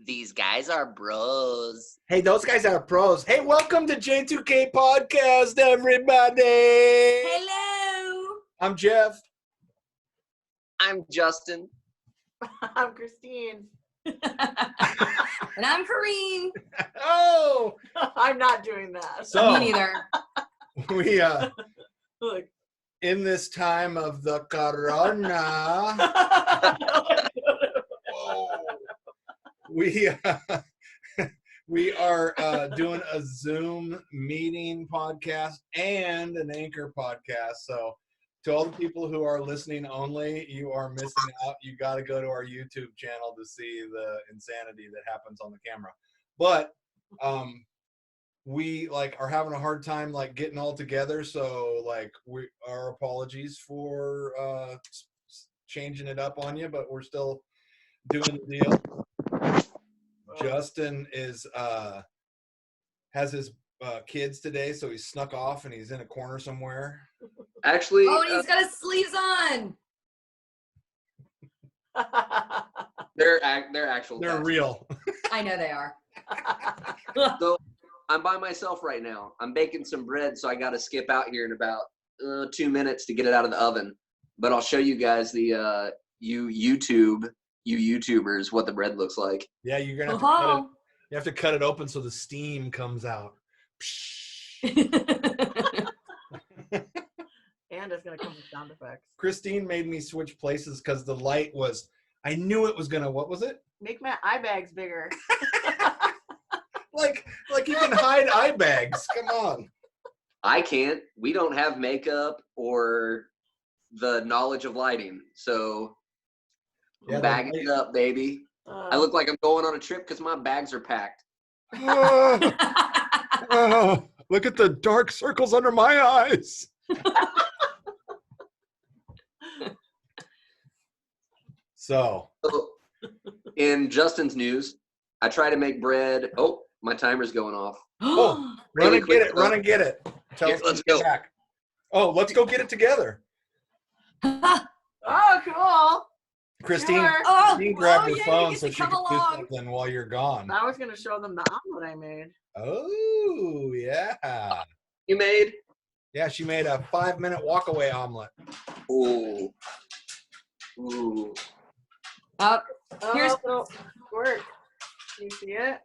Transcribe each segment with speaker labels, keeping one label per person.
Speaker 1: These guys are bros.
Speaker 2: Hey, those guys are pros. Hey, welcome to J2KPodcast, everybody.
Speaker 3: Hello.
Speaker 2: I'm Jeff.
Speaker 1: I'm Justin.
Speaker 3: I'm Kristine. And I'm Corinne.
Speaker 2: Oh,
Speaker 3: I'm not doing that.
Speaker 2: So-
Speaker 3: Me neither.
Speaker 2: we
Speaker 3: Look.
Speaker 2: in this time of the corona, we we are doing a Zoom meeting podcast and an Anchor podcast. So to all the people who are listening only, you are missing out. You got to go to our YouTube channel to see the insanity that happens on the camera. But we are having a hard time getting all together. So our apologies for changing it up on you, but we're still doing the deal. Justin has his kids today, so he snuck off and he's in a corner somewhere.
Speaker 1: Actually,
Speaker 3: Oh, and he's got his sleeves on.
Speaker 1: they're actual.
Speaker 2: They're
Speaker 1: facts.
Speaker 2: real.
Speaker 3: I know they are.
Speaker 1: So I'm by myself right now. I'm baking some bread, so I got to skip out here in about 2 minutes to get it out of the oven. But I'll show you guys the YouTubers what the bread looks like.
Speaker 2: Yeah, you're gonna have to cut it. You have to cut it open so the steam comes out.
Speaker 4: And it's gonna come with sound effects.
Speaker 2: Kristine made me switch places because the light was. I knew it was gonna. What was it?
Speaker 4: Make my eye bags bigger.
Speaker 2: Like you can hide eye bags. Come on.
Speaker 1: I can't. We don't have makeup or the knowledge of lighting, so
Speaker 2: Yeah,
Speaker 1: bag it up, baby. I look like I'm going on a trip because my bags are packed.
Speaker 2: Oh, look at the dark circles under my eyes. So,
Speaker 1: in Justin's news, I try to make bread. Oh, my timer's going off.
Speaker 2: run
Speaker 1: Really
Speaker 2: and get it.
Speaker 1: quick,
Speaker 2: Run and get it. Tell
Speaker 1: Here,
Speaker 2: us
Speaker 1: let's
Speaker 2: to get
Speaker 1: go.
Speaker 2: back. Oh, let's go get it together.
Speaker 4: Oh, cool.
Speaker 2: Christine,
Speaker 4: Sure.
Speaker 2: Christine grabbed her
Speaker 3: yeah,
Speaker 2: phone
Speaker 3: you get
Speaker 2: so
Speaker 3: to
Speaker 2: she
Speaker 3: come
Speaker 2: could do
Speaker 3: along.
Speaker 2: something while you're gone.
Speaker 4: I was gonna show them the omelet I made.
Speaker 2: Oh, yeah.
Speaker 1: You made?
Speaker 2: Yeah, she made a 5-minute walk-away omelet.
Speaker 1: Ooh. Ooh.
Speaker 3: Oh,
Speaker 4: Oh,
Speaker 3: Here's-
Speaker 4: it'll work. Can you see it?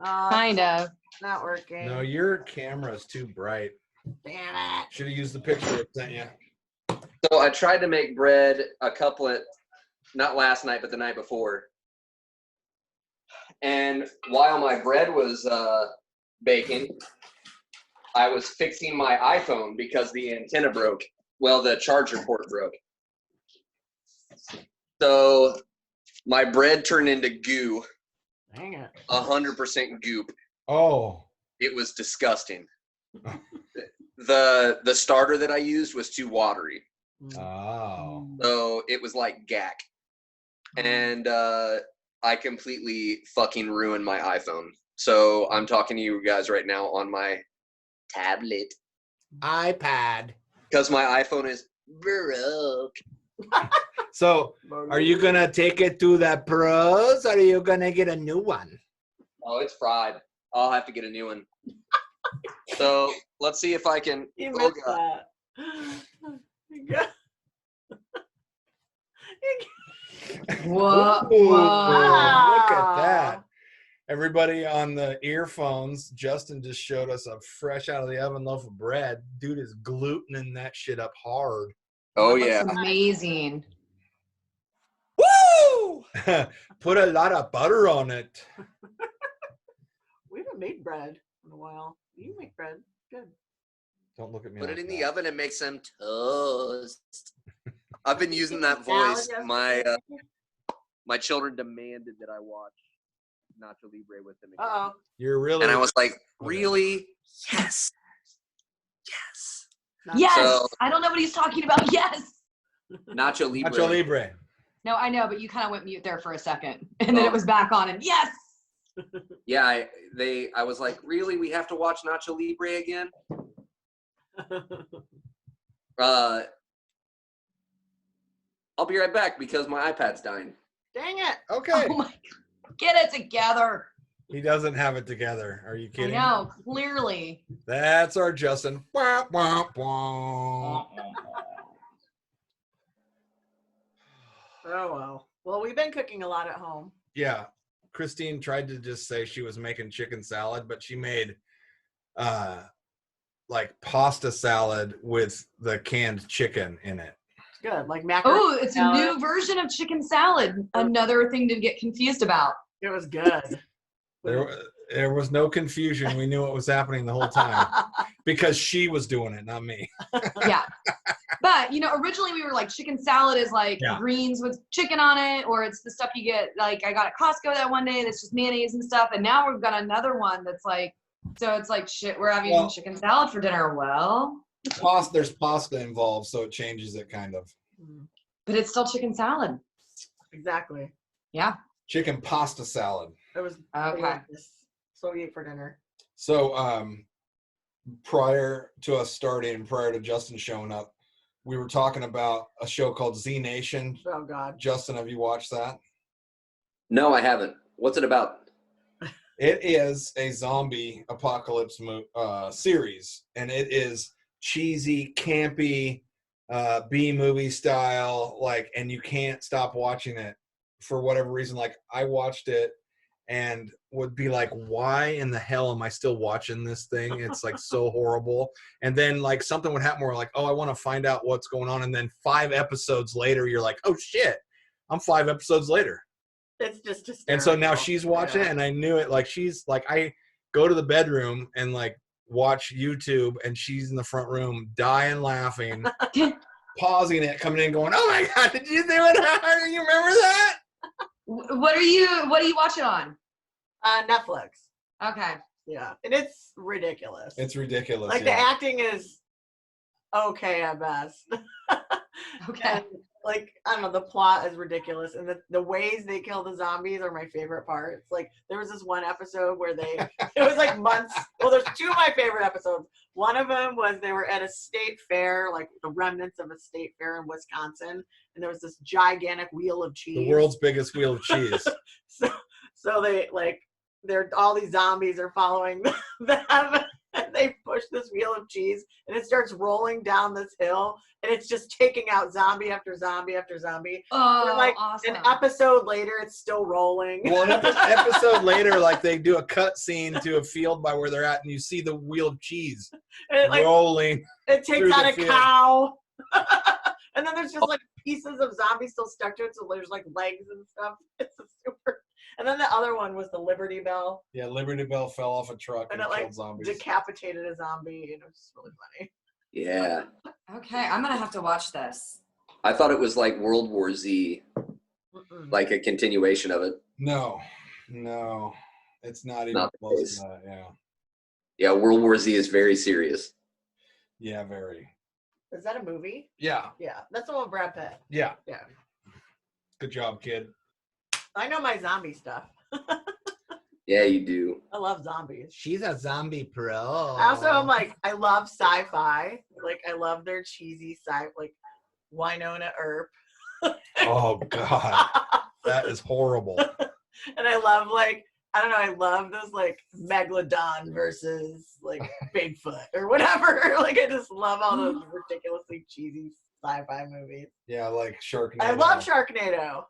Speaker 3: kind of.
Speaker 4: Not working.
Speaker 2: No, your camera's too bright.
Speaker 4: Damn it.
Speaker 2: Should have used the picture I sent you.
Speaker 1: So I tried to make bread a couplet, not last night, but the night before. And while my bread was baking, I was fixing my iPhone because the antenna broke. Well, the charger port broke. So my bread turned into goo,
Speaker 4: Dang it.
Speaker 1: 100% goop.
Speaker 2: Oh.
Speaker 1: It was disgusting. The starter that I used was too watery.
Speaker 2: Oh.
Speaker 1: So it was like gack. And I completely fucking ruined my iPhone. So I'm talking to you guys right now on my tablet.
Speaker 2: iPad.
Speaker 1: Because my iPhone is broke.
Speaker 2: So, are you going to take it to the pros or are you going to get a new one?
Speaker 1: Oh, it's fried. I'll have to get a new one. So let's see if I can.
Speaker 4: You
Speaker 1: Oh,
Speaker 4: missed
Speaker 1: God.
Speaker 4: that. You got-
Speaker 3: Whoa.
Speaker 2: Ooh,
Speaker 3: Whoa.
Speaker 2: look at that. Everybody on the earphones, Justin just showed us a fresh out of the oven loaf of bread. Dude is glutening that shit up hard.
Speaker 1: Oh,
Speaker 3: That
Speaker 1: yeah.
Speaker 3: looks amazing.
Speaker 2: Woo! Put a lot of butter on it.
Speaker 4: We haven't made bread in a while. You make bread. Good.
Speaker 2: Don't look at me.
Speaker 1: Put
Speaker 2: like
Speaker 1: it in
Speaker 2: that.
Speaker 1: the oven and make some toast. I've been using that
Speaker 4: Salad
Speaker 1: voice.
Speaker 4: yesterday.
Speaker 1: My children demanded that I watch Nacho Libre with them again.
Speaker 4: Uh-oh.
Speaker 2: You're really.
Speaker 1: And I was like, really? Yes. Yes.
Speaker 3: Yes.
Speaker 1: So-
Speaker 3: I don't know what he's talking about. Yes.
Speaker 1: Nacho Libre.
Speaker 2: Nacho Libre.
Speaker 3: No, I know, but you kind of went mute there for a second, and then it was back on, and yes.
Speaker 1: Yeah, I was like, really? We have to watch Nacho Libre again? I'll be right back because my iPad's dying.
Speaker 4: Dang it.
Speaker 2: Okay.
Speaker 3: Oh my God. Get it together.
Speaker 2: He doesn't have it together. Are you
Speaker 3: I
Speaker 2: kidding?
Speaker 3: know, clearly.
Speaker 2: That's our Justin. Wah, wah, wah.
Speaker 4: Oh, well. Well, we've been cooking a lot at home.
Speaker 2: Yeah. Kristine tried to just say she was making chicken salad, but she made like pasta salad with the canned chicken in it.
Speaker 4: It's good. Like macaroni.
Speaker 3: Oh, it's a
Speaker 4: salad.
Speaker 3: new version of chicken salad. Another thing to get confused about.
Speaker 4: It was good.
Speaker 2: There was no confusion. We knew what was happening the whole time because she was doing it, not me.
Speaker 3: Yeah. But, originally we were like chicken salad is like greens with chicken on it, or it's the stuff you get, like I got at Costco that one day that's just mayonnaise and stuff. And now we've got another one that's like, so it's like shit, we're having chicken salad for dinner. Well,
Speaker 2: There's pasta involved, so it changes it kind of.
Speaker 3: but it's still chicken salad.
Speaker 4: Exactly.
Speaker 3: Yeah.
Speaker 2: Chicken pasta salad.
Speaker 4: It was
Speaker 3: Okay.
Speaker 4: delicious. So we ate for dinner.
Speaker 2: So prior to us starting, prior to Justin showing up, we were talking about a show called Z Nation.
Speaker 4: Oh, God.
Speaker 2: Justin, have you watched that?
Speaker 1: No, I haven't. What's it about?
Speaker 2: It is a zombie apocalypse series, and it is cheesy, campy, B-movie style, like, and you can't stop watching it for whatever reason. Like, I watched it and would be like, why in the hell am I still watching this thing? It's like so horrible. And then like something would happen where like, oh, I want to find out what's going on. And then 5 episodes later, you're like, oh shit, I'm 5 episodes later.
Speaker 4: It's just hysterical.
Speaker 2: And so now she's watching it, and I knew it. Like, she's like, I go to the bedroom and like watch YouTube, and she's in the front room dying laughing, pausing it, coming in, going, "Oh my God, did you see what happened? You remember that?"
Speaker 3: What are you watching on?
Speaker 4: Netflix.
Speaker 3: Okay.
Speaker 4: Yeah, and it's ridiculous.
Speaker 2: It's ridiculous.
Speaker 4: Like the acting is okay at best.
Speaker 3: Okay.
Speaker 4: And, like, I don't know, the plot is ridiculous, and the ways they kill the zombies are my favorite parts. Like, there was this one episode where it was like months. Well, there's 2 of my favorite episodes. One of them was they were at a state fair, like the remnants of a state fair in Wisconsin, and there was this gigantic wheel of cheese.
Speaker 2: The world's biggest wheel of cheese.
Speaker 4: So they're all these zombies are following them, and they push this wheel of cheese, and it starts rolling down this hill, and it's just taking out zombie after zombie after zombie.
Speaker 3: Oh,
Speaker 4: like
Speaker 3: awesome.
Speaker 4: An episode later, it's still rolling.
Speaker 2: Well, an episode later, like they do a cut scene to a field by where they're at, and you see the wheel of cheese rolling.
Speaker 4: It takes out a
Speaker 2: field.
Speaker 4: cow. And then there's just like pieces of zombies still stuck to it, so there's like legs and stuff. It's a super. And then the other one was the Liberty Bell.
Speaker 2: Yeah, Liberty Bell fell off a truck
Speaker 4: And
Speaker 2: and
Speaker 4: it
Speaker 2: killed
Speaker 4: like
Speaker 2: zombies.
Speaker 4: decapitated a zombie, and it was just really funny.
Speaker 1: Yeah.
Speaker 3: Okay, I'm gonna have to watch this.
Speaker 1: I thought it was like World War Z, like a continuation of it.
Speaker 2: No, it's not even
Speaker 1: Not the
Speaker 2: close
Speaker 1: case.
Speaker 2: to that. Yeah.
Speaker 1: Yeah, World War Z is very serious.
Speaker 2: Yeah, very.
Speaker 4: Is that a movie?
Speaker 2: Yeah.
Speaker 4: Yeah, that's the one with Brad Pitt.
Speaker 2: Yeah.
Speaker 4: Yeah.
Speaker 2: Good job, kid.
Speaker 4: I know my zombie stuff.
Speaker 1: Yeah, you do.
Speaker 4: I love zombies.
Speaker 2: She's a zombie pro.
Speaker 4: I also am like, I love sci-fi. Like, I love their cheesy like Winona Earp.
Speaker 2: Oh God, that is horrible.
Speaker 4: And I love like, I don't know, I love those like Megalodon versus like Bigfoot or whatever. Like, I just love all those ridiculously cheesy sci-fi movies.
Speaker 2: Yeah, like Sharknado.
Speaker 4: I love Sharknado.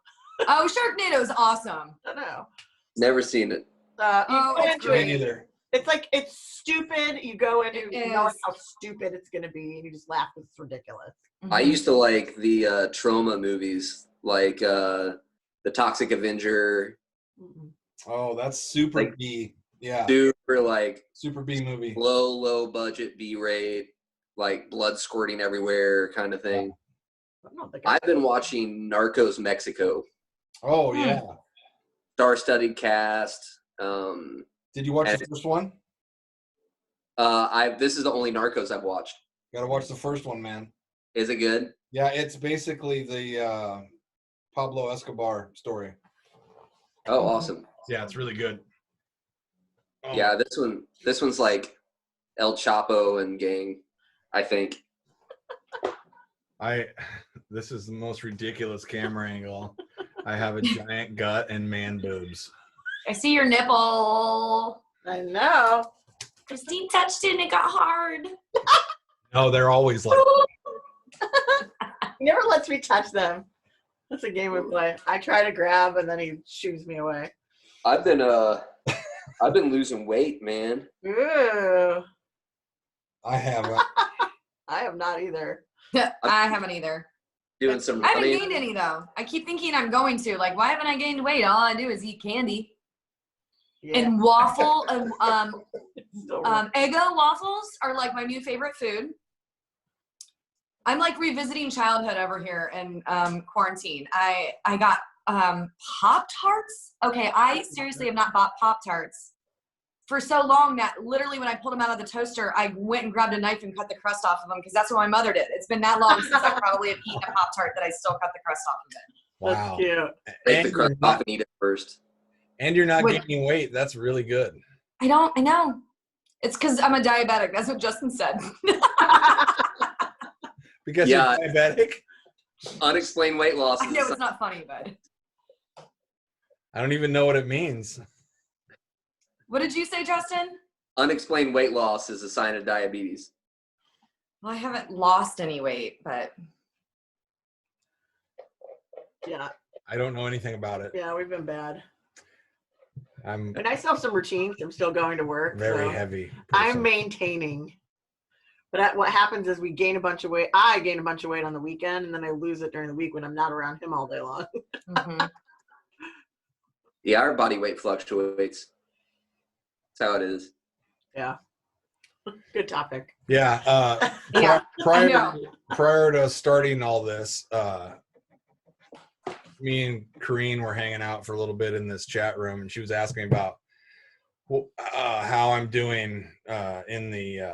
Speaker 3: Oh, Sharknado is awesome.
Speaker 4: I don't know.
Speaker 1: Never seen it.
Speaker 4: You go
Speaker 3: it's
Speaker 4: into
Speaker 2: Me
Speaker 4: it,
Speaker 2: neither.
Speaker 4: it's like, it's stupid. You go into
Speaker 3: It
Speaker 4: knowing
Speaker 3: is.
Speaker 4: how stupid it's going to be, and you just laugh because it's ridiculous.
Speaker 1: I used to like the trauma movies, like The Toxic Avenger,
Speaker 4: Mm-mm.
Speaker 2: Oh, that's super
Speaker 1: Like-
Speaker 2: B. Yeah,
Speaker 1: super like
Speaker 2: super B movie.
Speaker 1: low budget B rate, like blood squirting everywhere kind of thing.
Speaker 4: I don't think
Speaker 1: I've been watching Narcos Mexico,
Speaker 2: Oh yeah.
Speaker 1: star-studded cast.
Speaker 2: Did you watch
Speaker 1: And-
Speaker 2: the first one?
Speaker 1: This is the only Narcos I've watched.
Speaker 2: Gotta watch the first one, man.
Speaker 1: Is it good?
Speaker 2: Yeah, it's basically the Pablo Escobar story.
Speaker 1: Oh, awesome.
Speaker 2: Yeah, it's really good. Oh.
Speaker 1: Yeah, this one's like El Chapo and gang, I think.
Speaker 2: This is the most ridiculous camera angle. I have a giant gut and man boobs.
Speaker 3: I see your nipple.
Speaker 4: I know.
Speaker 3: Kristine touched it and it got hard.
Speaker 2: No, they're always like.
Speaker 4: He never lets me touch them. That's a game we play. I try to grab and then he shoos me away.
Speaker 1: I've been losing weight, man.
Speaker 4: Ooh.
Speaker 2: I haven't.
Speaker 4: I have not either.
Speaker 3: I haven't either.
Speaker 1: Doing some
Speaker 3: I haven't
Speaker 1: running.
Speaker 3: gained any though. I keep thinking I'm going to. Like, why haven't I gained weight? All I do is eat candy
Speaker 4: Yeah.
Speaker 3: and waffle.
Speaker 4: Still wrong.
Speaker 3: Eggo waffles are like my new favorite food. I'm like revisiting childhood over here in quarantine. I got Pop-Tarts. Okay, I seriously have not bought Pop-Tarts for so long that literally when I pulled them out of the toaster, I went and grabbed a knife and cut the crust off of them because that's what my mother did. It's been that long since I probably have eaten a Pop-Tart that I still cut the crust off of it.
Speaker 2: Wow.
Speaker 4: That's cute.
Speaker 1: Take the crust off and eat it first.
Speaker 2: And you're not gaining weight. That's really good.
Speaker 3: I know. It's because I'm a diabetic. That's what Justin said.
Speaker 2: Because
Speaker 1: Yeah.
Speaker 2: you're diabetic?
Speaker 1: Unexplained weight loss.
Speaker 3: I know it's not funny, but.
Speaker 2: I don't even know what it means.
Speaker 3: What did you say, Justin?
Speaker 1: Unexplained weight loss is a sign of diabetes.
Speaker 3: Well, I haven't lost any weight, but.
Speaker 4: Yeah.
Speaker 2: I don't know anything about it.
Speaker 4: Yeah, we've been bad.
Speaker 2: I'm
Speaker 4: And I still have some routines. I'm still going to work.
Speaker 2: very
Speaker 4: so
Speaker 2: heavy.
Speaker 4: I'm
Speaker 2: person.
Speaker 4: maintaining. But what happens is we gain a bunch of weight. I gain a bunch of weight on the weekend, and then I lose it during the week when I'm not around him all day long.
Speaker 3: Mhm.
Speaker 1: Yeah, our body weight fluctuates. That's how it is.
Speaker 4: Yeah. Good topic.
Speaker 2: Yeah.
Speaker 3: Yeah, I know.
Speaker 2: Prior to starting all this, me and Corinne were hanging out for a little bit in this chat room, and she was asking about how I'm doing in the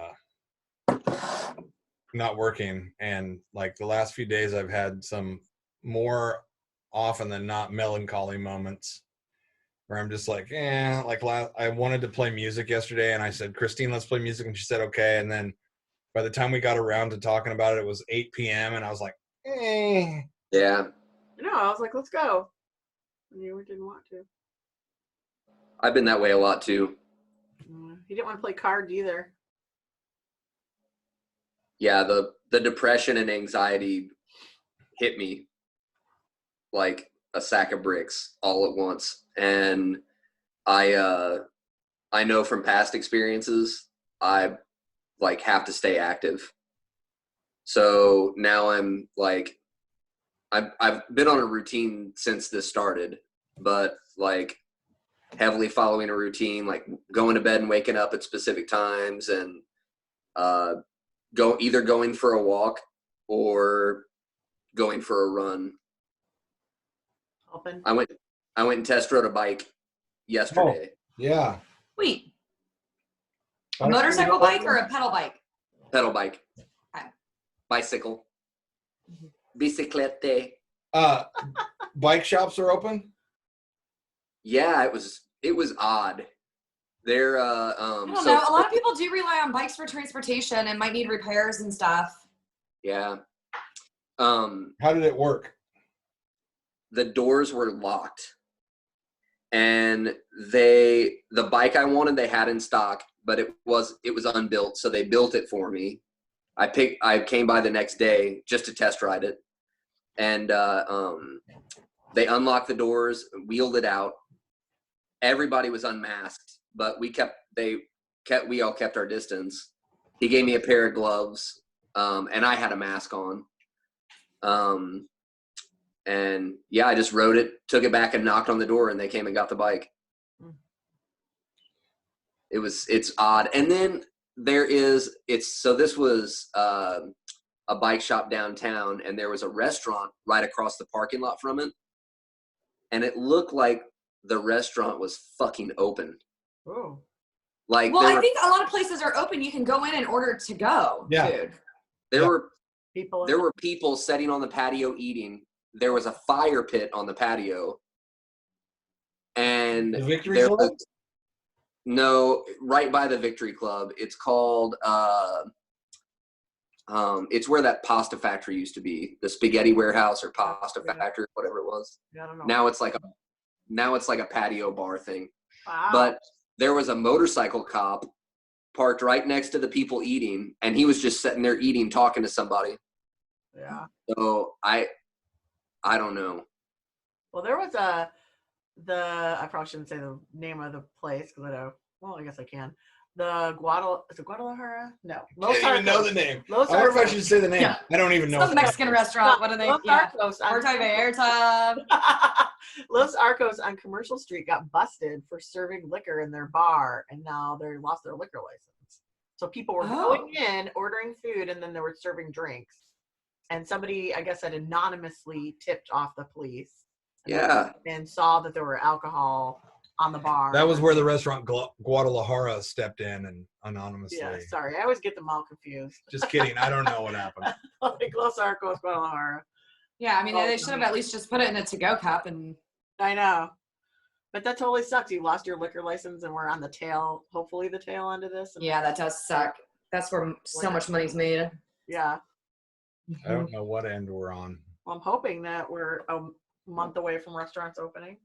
Speaker 2: not working. And like the last few days, I've had some more often than not melancholy moments where I'm just like, I wanted to play music yesterday, and I said, Kristine, let's play music, and she said, okay. And then by the time we got around to talking about it, it was 8 p.m. and I was like,
Speaker 1: Yeah.
Speaker 4: No, I was like, let's go. And you didn't want to.
Speaker 1: I've been that way a lot too.
Speaker 4: You didn't want to play cards either.
Speaker 1: Yeah, the depression and anxiety hit me like a sack of bricks all at once. And I know from past experiences, I like have to stay active. So now I'm like, I've been on a routine since this started, but like heavily following a routine, like going to bed and waking up at specific times, and either going for a walk or going for a run.
Speaker 4: Open.
Speaker 1: I went and test rode a bike yesterday.
Speaker 2: yeah.
Speaker 3: Wait. A motorcycle bike or a pedal bike?
Speaker 1: Pedal bike.
Speaker 3: Okay.
Speaker 1: Bicycle. Biciclette.
Speaker 2: Bike shops are open?
Speaker 1: Yeah, it was odd. They're
Speaker 3: I don't know. A lot of people do rely on bikes for transportation and might need repairs and stuff.
Speaker 1: Yeah.
Speaker 2: How did it work?
Speaker 1: The doors were locked, and the bike I wanted they had in stock, but it was unbuilt, so they built it for me. I came by the next day just to test ride it, and they unlocked the doors, wheeled it out. Everybody was unmasked, but we all kept our distance. He gave me a pair of gloves, and I had a mask on. And yeah, I just rode it, took it back, and knocked on the door, and they came and got the bike. It's odd. And then this was a bike shop downtown, and there was a restaurant right across the parking lot from it, and it looked like the restaurant was fucking open.
Speaker 4: Oh.
Speaker 1: Like,
Speaker 3: well, I think a lot of places are open. You can go in and order to go food.
Speaker 1: There were
Speaker 4: people
Speaker 1: sitting on the patio eating. There was a fire pit on the patio, and
Speaker 2: The Victory Club?
Speaker 1: No, right by the Victory Club. It's called It's where that pasta factory used to be, the spaghetti warehouse or pasta factory, whatever it was.
Speaker 4: Yeah, I don't know.
Speaker 1: Now it's like a patio bar thing.
Speaker 4: Wow.
Speaker 1: But there was a motorcycle cop parked right next to the people eating, and he was just sitting there eating, talking to somebody.
Speaker 4: Yeah.
Speaker 1: So I don't know.
Speaker 4: Well, there was I probably shouldn't say the name of the place because I guess I can. The is it Guadalajara? No.
Speaker 2: I don't even know the name.
Speaker 4: Los
Speaker 2: I wonder if I
Speaker 4: Arcos.
Speaker 2: should say the name.
Speaker 3: Yeah.
Speaker 2: I don't even know.
Speaker 3: Some Mexican restaurant. What are they?
Speaker 4: Los
Speaker 3: Yeah.
Speaker 4: Arcos.
Speaker 3: Horta Vallarta.
Speaker 4: Los Arcos on Commercial Street got busted for serving liquor in their bar, and now they lost their liquor license. So people were going in, ordering food, and then they were serving drinks. And somebody, I guess, had anonymously tipped off the police. And saw that there were alcohol on the bar.
Speaker 2: That was where the restaurant Guadalajara stepped in and anonymously.
Speaker 4: Yeah, sorry. I always get them all confused.
Speaker 2: Just kidding. I don't know what happened.
Speaker 4: Like Los Arcos, Guadalajara.
Speaker 3: Yeah, I mean, they should have at least just put it in a to-go cup. And
Speaker 4: I know. But that totally sucks. You lost your liquor license and we're on the tail, hopefully the tail end of this.
Speaker 3: Yeah, that does suck. That's where so much money's made.
Speaker 4: Yeah.
Speaker 2: I don't know what end we're on.
Speaker 4: Well, I'm hoping that we're a month away from restaurants opening.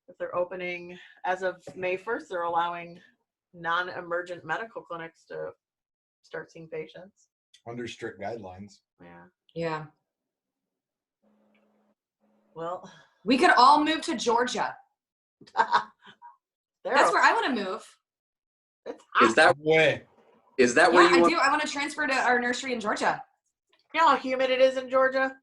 Speaker 4: If they're opening as of May 1st, they're allowing non-emergent medical clinics to start seeing patients.
Speaker 2: Under strict guidelines.
Speaker 4: Yeah.
Speaker 3: Yeah.
Speaker 4: Well,
Speaker 3: we could all move to Georgia. That's where I want to move.
Speaker 1: Is that where you want?
Speaker 3: I do. I want to transfer to our nursery in Georgia.
Speaker 4: You know how humid it is in Georgia?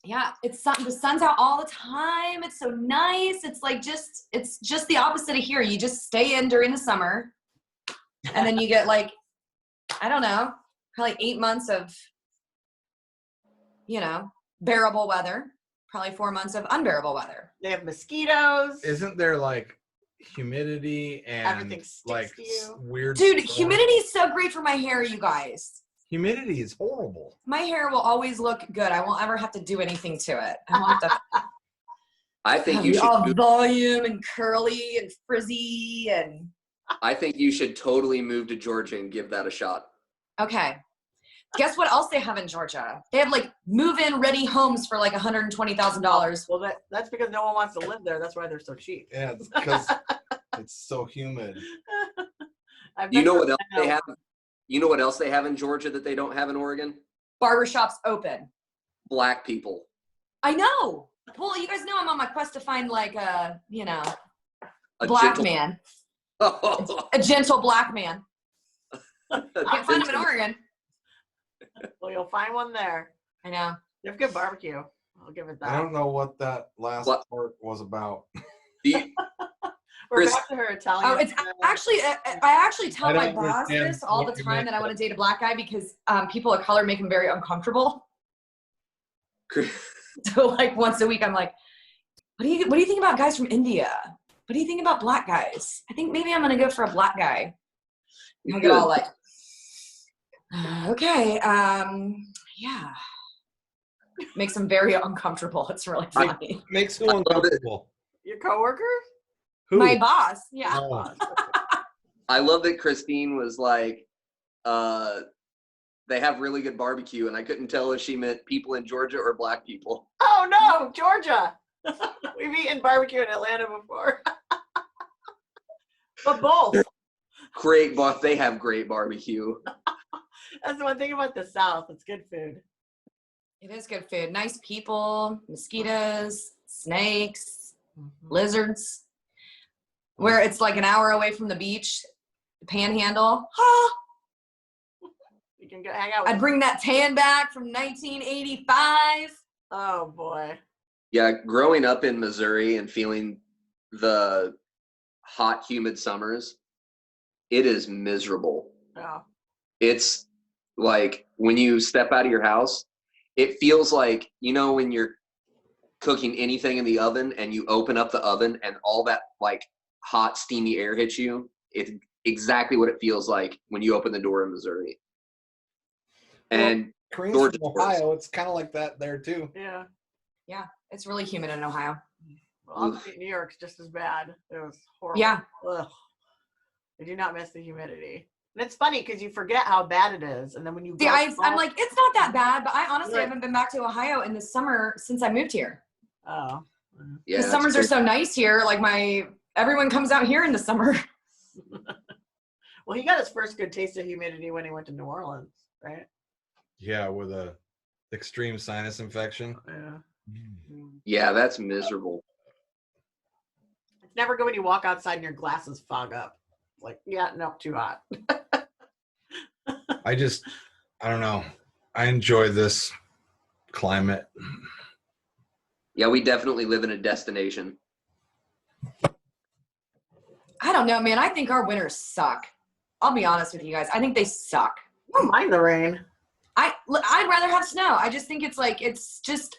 Speaker 3: Yeah, the sun's out all the time. It's so nice. It's like it's just the opposite of here. You just stay in during the summer, and then you get like, I don't know, probably 8 months of, bearable weather. Probably 4 months of unbearable weather.
Speaker 4: They have mosquitoes.
Speaker 2: Isn't there like humidity and
Speaker 4: everything sticks
Speaker 2: like
Speaker 4: to you?
Speaker 2: Weird?
Speaker 3: Dude, humidity is so great for my hair, you guys.
Speaker 2: Humidity is horrible.
Speaker 3: My hair will always look good. I won't ever have to do anything to it. I won't have to.
Speaker 1: I think you should
Speaker 3: all volume and curly and frizzy and.
Speaker 1: I think you should totally move to Georgia and give that a shot.
Speaker 3: Okay. Guess what else they have in Georgia? They have like move-in ready homes for like $120,000.
Speaker 4: Well, that's because no one wants to live there. That's why they're so cheap.
Speaker 2: Yeah, it's because it's so humid.
Speaker 1: You know what else they have? You know what else they have in Georgia that they don't have in Oregon?
Speaker 3: Barbershops open.
Speaker 1: Black people.
Speaker 3: I know. Well, you guys know I'm on my quest to find like a black man. A gentle black man. Can't find him in Oregon.
Speaker 4: Well, you'll find one there.
Speaker 3: I know.
Speaker 4: You have good barbecue. I'll give it that.
Speaker 2: I don't know what that last part was about.
Speaker 4: We're back to her Italian.
Speaker 3: Oh, it's actually, I actually tell my boss this all the time that I want to date a black guy because people of color make him very uncomfortable. So like once a week, I'm like, what do you think about guys from India? What do you think about black guys? I think maybe I'm going to go for a black guy. And I get all like, okay, yeah. Makes them very uncomfortable. It's really funny.
Speaker 2: Makes who uncomfortable?
Speaker 4: Your coworker?
Speaker 2: Who?
Speaker 3: My boss, yeah.
Speaker 2: Oh.
Speaker 1: I love that Christine was like, they have really good barbecue, and I couldn't tell if she meant people in Georgia or black people.
Speaker 4: Oh no, Georgia. We've eaten barbecue in Atlanta before. But both.
Speaker 1: They have great barbecue.
Speaker 4: That's the one thing about the South. It's good food.
Speaker 3: It is good food. Nice people, mosquitoes, snakes, lizards. Where it's like an hour away from the beach, the Panhandle.
Speaker 4: You can go hang out with
Speaker 3: I'd bring that tan back from 1985.
Speaker 4: Oh boy.
Speaker 1: Yeah, growing up in Missouri and feeling the hot, humid summers, it is miserable.
Speaker 4: Oh.
Speaker 1: It's like when you step out of your house, it feels like, when you're cooking anything in the oven and you open up the oven and all that like hot, steamy air hits you. It's exactly what it feels like when you open the door in Missouri. And
Speaker 2: Koreans from Ohio, it's kind of like that there too.
Speaker 4: Yeah.
Speaker 3: Yeah, it's really humid in Ohio.
Speaker 4: Well, upstate New York's just as bad. It was horrible.
Speaker 3: Yeah.
Speaker 4: Ugh. I do not miss the humidity. And it's funny because you forget how bad it is, and then when you
Speaker 3: See,
Speaker 4: go
Speaker 3: I'm like, it's not that bad, but I honestly
Speaker 4: Right.
Speaker 3: haven't been back to Ohio in the summer since I moved here.
Speaker 4: Oh.
Speaker 1: Yeah,
Speaker 3: The summers are so nice here. Like everyone comes out here in the summer.
Speaker 4: Well, he got his first good taste of humidity when he went to New Orleans, right?
Speaker 2: Yeah, with a extreme sinus infection.
Speaker 4: Yeah.
Speaker 1: Yeah, that's miserable.
Speaker 4: It's never good when you walk outside and your glasses fog up. Like, yeah, no, too hot.
Speaker 2: I don't know. I enjoy this climate.
Speaker 1: Yeah, we definitely live in a destination.
Speaker 3: I don't know, man. I think our winters suck. I'll be honest with you guys. I think they suck.
Speaker 4: I don't mind the rain.
Speaker 3: I'd rather have snow. I just think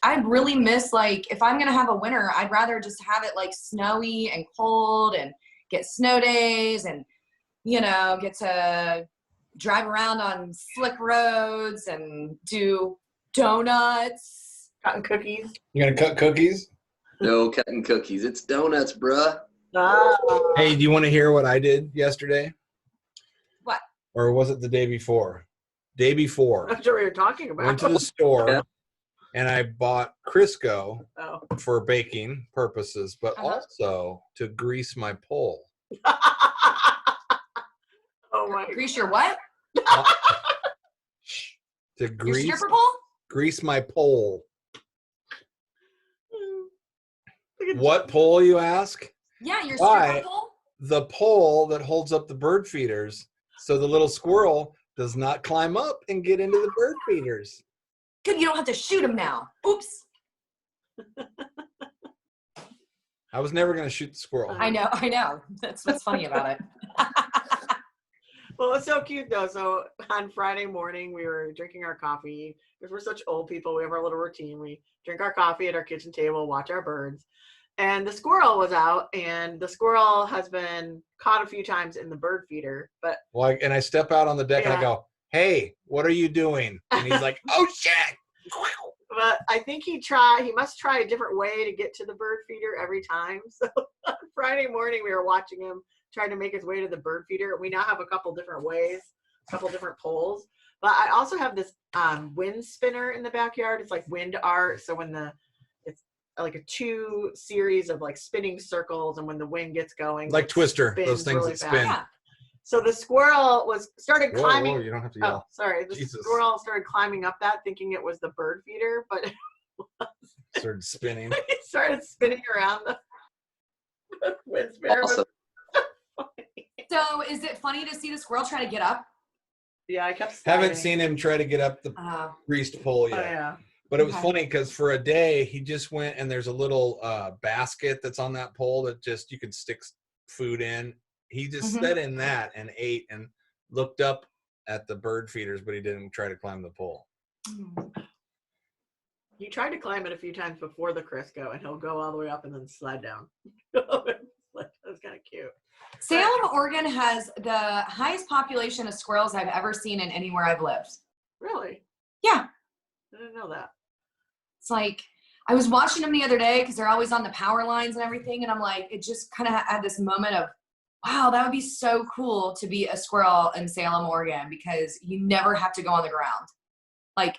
Speaker 3: I really miss, like, if I'm going to have a winter, I'd rather just have it like snowy and cold and get snow days and, get to drive around on slick roads and do donuts.
Speaker 4: Cotton cookies.
Speaker 2: You gonna cut cookies?
Speaker 1: No cutting cookies. It's donuts, bruh.
Speaker 2: Hey, do you want to hear what I did yesterday?
Speaker 3: What?
Speaker 2: Or was it the day before? Day before.
Speaker 4: I'm not sure what you're talking about.
Speaker 2: Went to the store
Speaker 1: Yeah.
Speaker 2: and I bought Crisco
Speaker 4: Oh.
Speaker 2: for baking purposes, but
Speaker 3: Uh-huh.
Speaker 2: also to grease my pole.
Speaker 4: Oh my
Speaker 3: Grease your what?
Speaker 2: To
Speaker 3: Your
Speaker 2: grease
Speaker 3: stripper pole?
Speaker 2: grease my pole.
Speaker 4: God.
Speaker 2: What pole, you ask?
Speaker 3: Yeah, your
Speaker 2: Why?
Speaker 3: stripper pole?
Speaker 2: The pole that holds up the bird feeders so the little squirrel does not climb up and get into the bird feeders.
Speaker 3: Good, you don't have to shoot him now. Oops.
Speaker 2: I was never going to shoot the squirrel.
Speaker 3: I know. That's what's funny about it.
Speaker 4: Well, it's so cute though. So on Friday morning, we were drinking our coffee because we're such old people. We have our little routine. We drink our coffee at our kitchen table, watch our birds. And the squirrel was out, and the squirrel has been caught a few times in the bird feeder. But
Speaker 2: And I step out on the deck and I
Speaker 4: Yeah.
Speaker 2: go, "Hey, what are you doing?" And he's like, "Oh shit!"
Speaker 4: But I think he must try a different way to get to the bird feeder every time. So on Friday morning, we were watching him trying to make his way to the bird feeder. We now have a couple different ways, a couple different poles. But I also have this wind spinner in the backyard. It's like wind art. So when it's like a 2 series of like spinning circles, and when the wind gets going,
Speaker 2: Like
Speaker 4: it
Speaker 2: Twister,
Speaker 4: spins
Speaker 2: those things
Speaker 4: really
Speaker 2: that
Speaker 4: fast.
Speaker 2: spin.
Speaker 3: Yeah.
Speaker 4: So the squirrel started
Speaker 2: Whoa,
Speaker 4: climbing.
Speaker 2: whoa, you don't have to
Speaker 4: Oh,
Speaker 2: yell.
Speaker 4: sorry. The
Speaker 2: Jesus.
Speaker 4: squirrel started climbing up that, thinking it was the bird feeder, but
Speaker 2: Started spinning.
Speaker 4: he started spinning around the wind spinner.
Speaker 1: Awesome.
Speaker 3: So is it funny to see the squirrel try to get up?
Speaker 4: Yeah, I kept
Speaker 2: Haven't
Speaker 4: sliding.
Speaker 2: seen him try to get up the greased pole
Speaker 4: Oh,
Speaker 2: yet.
Speaker 4: yeah.
Speaker 2: But it was
Speaker 3: Okay.
Speaker 2: funny because for a day he just went, and there's a little basket that's on that pole that you could stick food in. He just
Speaker 3: Mhm.
Speaker 2: sat in that and ate and looked up at the bird feeders, but he didn't try to climb the pole.
Speaker 4: He tried to climb it a few times before the Crisco, and he'll go all the way up and then slide down. That was kind of cute.
Speaker 3: Salem, Oregon has the highest population of squirrels I've ever seen in anywhere I've lived.
Speaker 4: Really?
Speaker 3: Yeah.
Speaker 4: I didn't know that.
Speaker 3: It's like, I was watching them the other day because they're always on the power lines and everything. And I'm like, it just kind of had this moment of, wow, that would be so cool to be a squirrel in Salem, Oregon, because you never have to go on the ground. Like,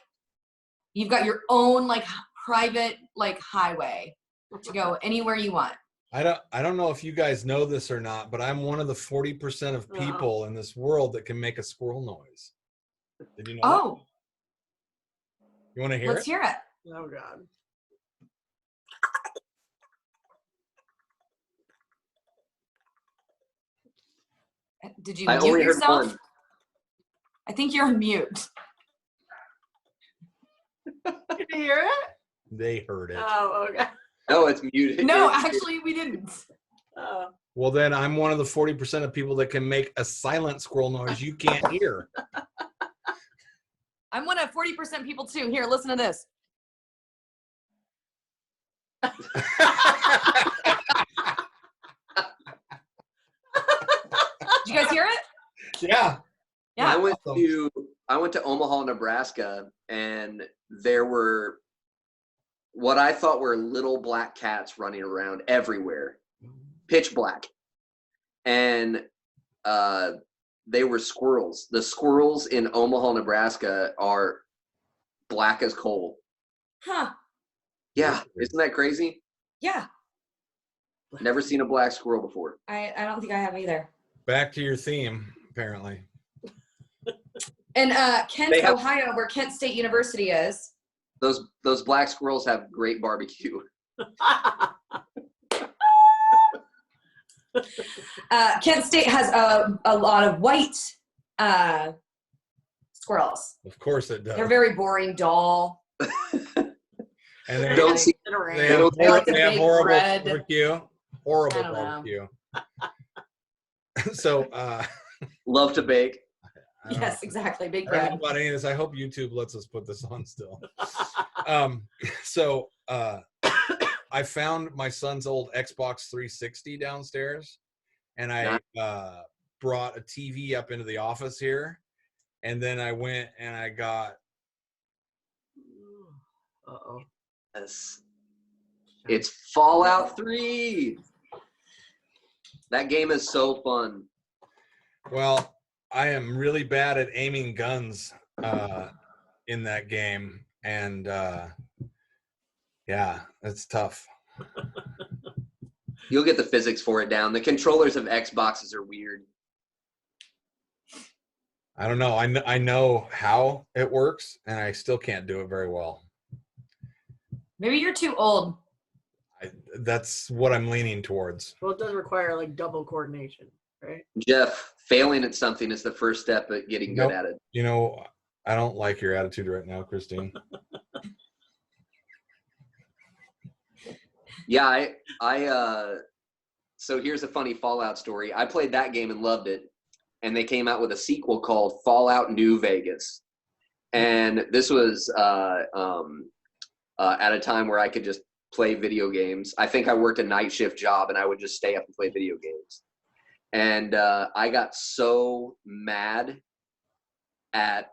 Speaker 3: you've got your own like private like highway to go anywhere you want.
Speaker 2: I don't know if you guys know this or not, but I'm one of the 40% of people in this world that can make a squirrel noise. Did you know
Speaker 3: Oh,
Speaker 2: that? You want to hear
Speaker 3: let's
Speaker 2: it?
Speaker 3: hear it.
Speaker 4: Oh, God.
Speaker 3: Did you
Speaker 1: I
Speaker 3: mute
Speaker 1: only heard
Speaker 3: yourself?
Speaker 1: one.
Speaker 3: I think you're on mute.
Speaker 4: Did you hear it?
Speaker 2: They heard it.
Speaker 4: Oh, okay.
Speaker 1: No, it's muted.
Speaker 3: No, actually, we didn't.
Speaker 4: Oh.
Speaker 2: Well, then I'm one of the 40% of people that can make a silent squirrel noise you can't hear.
Speaker 3: I'm one of 40% people too. Here, listen to this. Did you guys hear it?
Speaker 2: Yeah.
Speaker 3: Yeah.
Speaker 1: I went to Omaha, Nebraska, and there were what I thought were little black cats running around everywhere, pitch black. And they were squirrels. The squirrels in Omaha, Nebraska are black as coal.
Speaker 5: Huh.
Speaker 1: Yeah, isn't that crazy?
Speaker 5: Yeah.
Speaker 1: Never seen a black squirrel before.
Speaker 5: I don't think I have either.
Speaker 2: Back to your theme, apparently.
Speaker 5: And Kent, Ohio, where Kent State University is.
Speaker 1: Those black squirrels have great barbecue.
Speaker 5: Kent State has a lot of white squirrels.
Speaker 2: Of course it does.
Speaker 5: They're very boring, dull.
Speaker 2: And they
Speaker 1: Don't see.
Speaker 2: They have horrible
Speaker 5: bread.
Speaker 2: barbecue. Horrible
Speaker 5: I don't
Speaker 2: barbecue. So,
Speaker 1: Love to bake.
Speaker 5: Yes, exactly. Big
Speaker 2: I don't know
Speaker 5: bread.
Speaker 2: about any of this. I hope YouTube lets us put this on still. I found my son's old Xbox 360 downstairs, and I brought a TV up into the office here, and then I went and I got.
Speaker 4: Uh-oh.
Speaker 1: Yes. It's Fallout 3. That game is so fun.
Speaker 2: Well, I am really bad at aiming guns in that game, and yeah, it's tough.
Speaker 1: You'll get the physics for it down. The controllers of Xboxes are weird.
Speaker 2: I don't know. I know how it works, and I still can't do it very well.
Speaker 5: Maybe you're too old.
Speaker 2: That's what I'm leaning towards.
Speaker 4: Well, it does require like double coordination, right?
Speaker 1: Jeff, failing at something is the first step at getting good at it.
Speaker 2: You know, I don't like your attitude right now, Kristine.
Speaker 1: Yeah, so here's a funny Fallout story. I played that game and loved it, and they came out with a sequel called Fallout New Vegas. And this was at a time where I could just play video games. I think I worked a night shift job, and I would just stay up and play video games. And I got so mad at,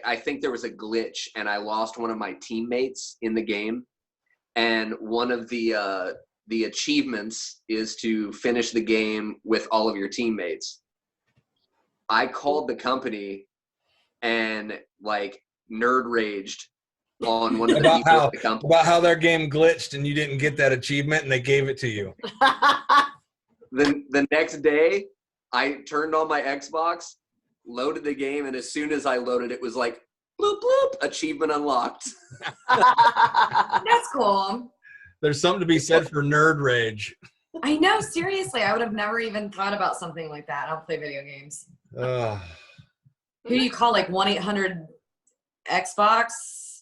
Speaker 1: I think there was a glitch, and I lost one of my teammates in the game. And one of the achievements is to finish the game with all of your teammates. I called the company and like nerd raged on one of the people at the company
Speaker 2: about how their game glitched and you didn't get that achievement and they gave it to you.
Speaker 1: The next day, I turned on my Xbox, loaded the game, and as soon as I loaded, it was like, bloop, bloop, achievement unlocked.
Speaker 5: That's cool.
Speaker 2: There's something to be said for nerd rage.
Speaker 5: I know, seriously. I would have never even thought about something like that. I don't play video games. Who do you call, like 1-800-Xbox?